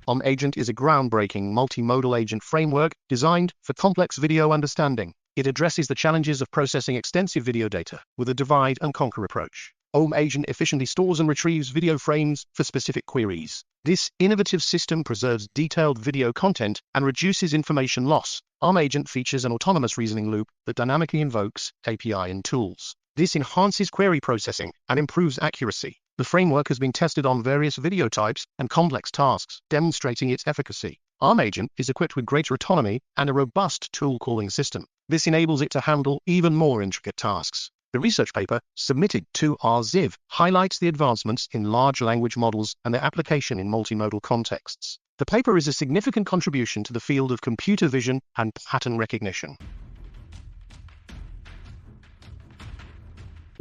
OmAgent is a groundbreaking multimodal agent framework designed for complex video understanding. It addresses the challenges of processing extensive video data with a divide-and-conquer approach. OmAgent efficiently stores and retrieves video frames for specific queries. This innovative system preserves detailed video content and reduces information loss. OmAgent features an autonomous reasoning loop that dynamically invokes API and tools. This enhances query processing and improves accuracy. The framework has been tested on various video types and complex tasks, demonstrating its efficacy. OmAgent is equipped with greater autonomy and a robust tool calling system. This enables it to handle even more intricate tasks. The research paper, submitted to ArXiv, highlights the advancements in large language models and their application in multimodal contexts. The paper is a significant contribution to the field of computer vision and pattern recognition.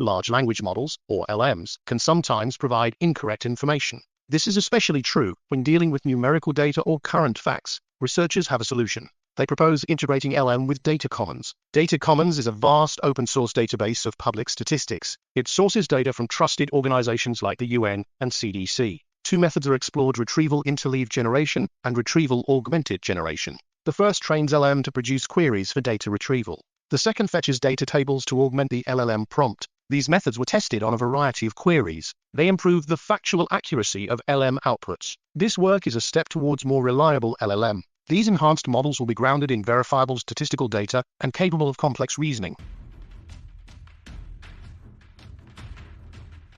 Large language models, or LLMs, can sometimes provide incorrect information. This is especially true when dealing with numerical data or current facts. Researchers have a solution. They propose integrating LLM with Data Commons. Data Commons is a vast open-source database of public statistics. It sources data from trusted organizations like the UN and CDC. Two methods are explored: retrieval interleaved generation and retrieval augmented generation. The first trains LLM to produce queries for data retrieval. The second fetches data tables to augment the LLM prompt. These methods were tested on a variety of queries. They improved the factual accuracy of LLM outputs. This work is a step towards more reliable LLM. These enhanced models will be grounded in verifiable statistical data and capable of complex reasoning.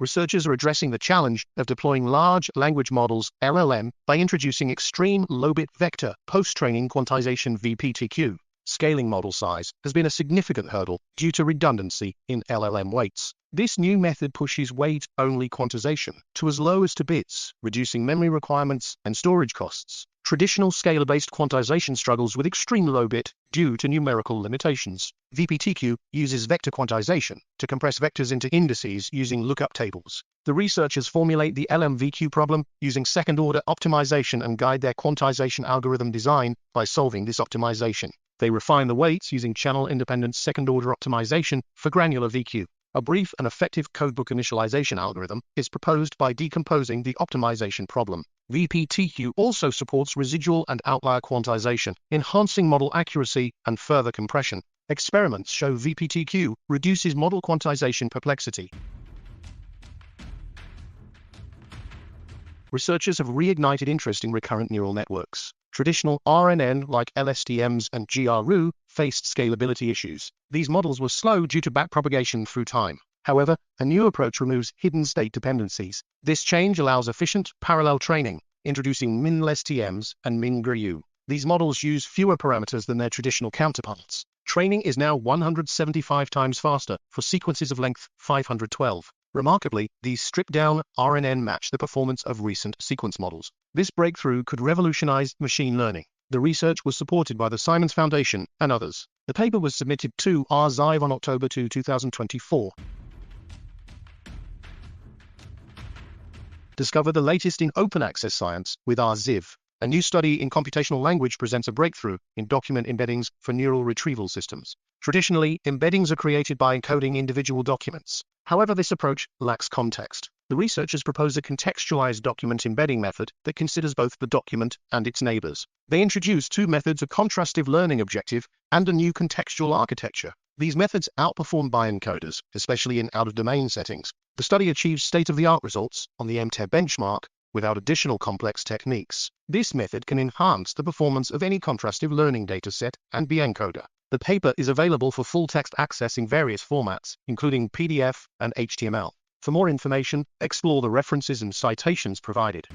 Researchers are addressing the challenge of deploying large language models, LLM, by introducing extreme low-bit vector post-training quantization (VPTQ). Scaling model size has been a significant hurdle due to redundancy in LLM weights. This new method pushes weight-only quantization to as low as 2 bits, reducing memory requirements and storage costs. Traditional scalar-based quantization struggles with extreme low bit due to numerical limitations. VPTQ uses vector quantization to compress vectors into indices using lookup tables. The researchers formulate the LMVQ problem using second-order optimization and guide their quantization algorithm design by solving this optimization. They refine the weights using channel-independent second-order optimization for granular VQ. A brief and effective codebook initialization algorithm is proposed by decomposing the optimization problem. VPTQ also supports residual and outlier quantization, enhancing model accuracy and further compression. Experiments show VPTQ reduces model quantization perplexity. Researchers have reignited interest in recurrent neural networks. Traditional RNN like LSTMs and GRU faced scalability issues. These models were slow due to backpropagation through time. However, a new approach removes hidden state dependencies. This change allows efficient parallel training, introducing MinLSTMs and MinGRU. These models use fewer parameters than their traditional counterparts. Training is now 175 times faster for sequences of length 512. Remarkably, these stripped-down RNN match the performance of recent sequence models. This breakthrough could revolutionize machine learning. The research was supported by the Simons Foundation and others. The paper was submitted to ArXiv on October 2, 2024. Discover the latest in open access science with ArXiv. A new study in computational language presents a breakthrough in document embeddings for neural retrieval systems. Traditionally, embeddings are created by encoding individual documents. However, this approach lacks context. The researchers propose a contextualized document embedding method that considers both the document and its neighbors. They introduce two methods: a contrastive learning objective and a new contextual architecture. These methods outperform bioencoders, especially in out-of-domain settings. The study achieves state-of-the-art results on the MTE benchmark without additional complex techniques. This method can enhance the performance of any contrastive learning dataset and bioencoder. The paper is available for full-text access in various formats, including PDF and HTML. For more information, explore the references and citations provided.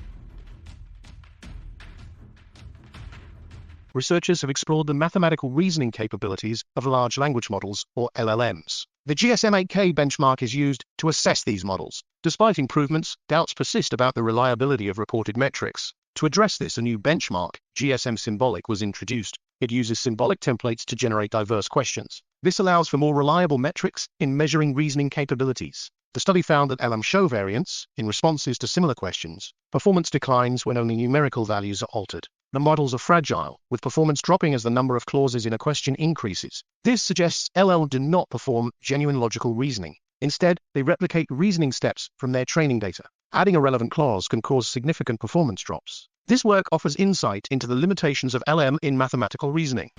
Researchers have explored the mathematical reasoning capabilities of large language models, or LLMs. The GSM-8K benchmark is used to assess these models. Despite improvements, doubts persist about the reliability of reported metrics. To address this, a new benchmark, GSM Symbolic, was introduced. It uses symbolic templates to generate diverse questions. This allows for more reliable metrics in measuring reasoning capabilities. The study found that LLMs show variance in responses to similar questions. Performance declines when only numerical values are altered. The models are fragile, with performance dropping as the number of clauses in a question increases. This suggests LLMs do not perform genuine logical reasoning. Instead, they replicate reasoning steps from their training data. Adding a relevant clause can cause significant performance drops. This work offers insight into the limitations of LM in mathematical reasoning.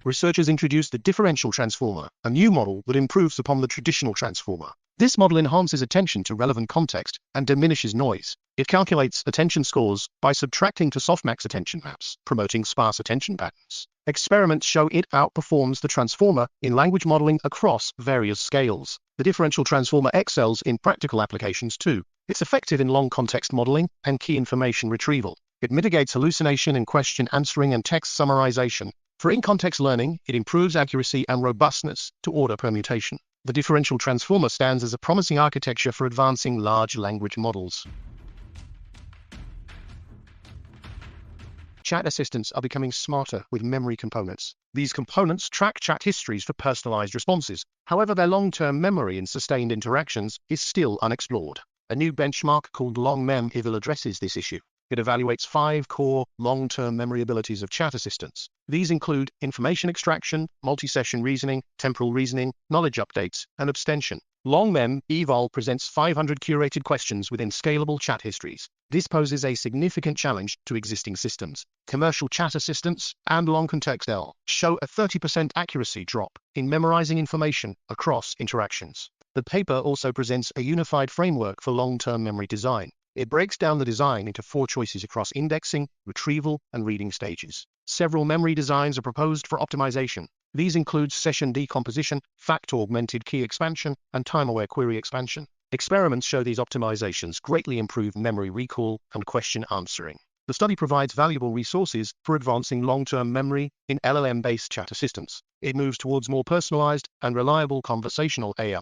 Researchers introduced the differential transformer, a new model that improves upon the traditional transformer. This model enhances attention to relevant context and diminishes noise. It calculates attention scores by subtracting to softmax attention maps, promoting sparse attention patterns. Experiments show it outperforms the transformer in language modeling across various scales. The differential transformer excels in practical applications too. It's effective in long context modeling and key information retrieval. It mitigates hallucination in question answering and text summarization. For in-context learning, it improves accuracy and robustness to order permutation. The differential transformer stands as a promising architecture for advancing large language models. Chat assistants are becoming smarter with memory components. These components track chat histories for personalized responses. However, their long-term memory and sustained interactions is still unexplored. A new benchmark called LongMem addresses this issue. It evaluates 5 core, long-term memory abilities of chat assistants. These include information extraction, multi-session reasoning, temporal reasoning, knowledge updates, and abstention. LongMem Eval presents 500 curated questions within scalable chat histories. This poses a significant challenge to existing systems. Commercial chat assistants and Contextual show a 30% accuracy drop in memorizing information across interactions. The paper also presents a unified framework for long-term memory design. It breaks down the design into 4 choices across indexing, retrieval, and reading stages. Several memory designs are proposed for optimization. These include session decomposition, fact-augmented key expansion, and time-aware query expansion. Experiments show these optimizations greatly improve memory recall and question answering. The study provides valuable resources for advancing long-term memory in LLM-based chat assistants. It moves towards more personalized and reliable conversational AI.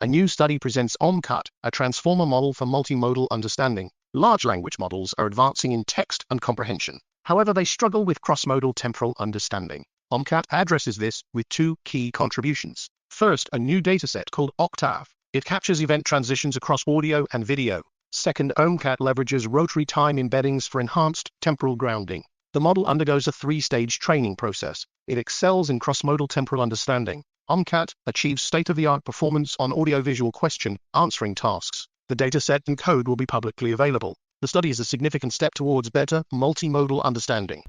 A new study presents OMCAT, a transformer model for multimodal understanding. Large language models are advancing in text and comprehension. However, they struggle with cross-modal temporal understanding. OMCAT addresses this with 2 key contributions. First, a new dataset called ArXiv. It captures event transitions across audio and video. Second, OMCAT leverages rotary time embeddings for enhanced temporal grounding. The model undergoes a 3-stage training process. It excels in cross-modal temporal understanding. OMCAT achieves state-of-the-art performance on audiovisual question answering tasks. The dataset and code will be publicly available. The study is a significant step towards better multimodal understanding.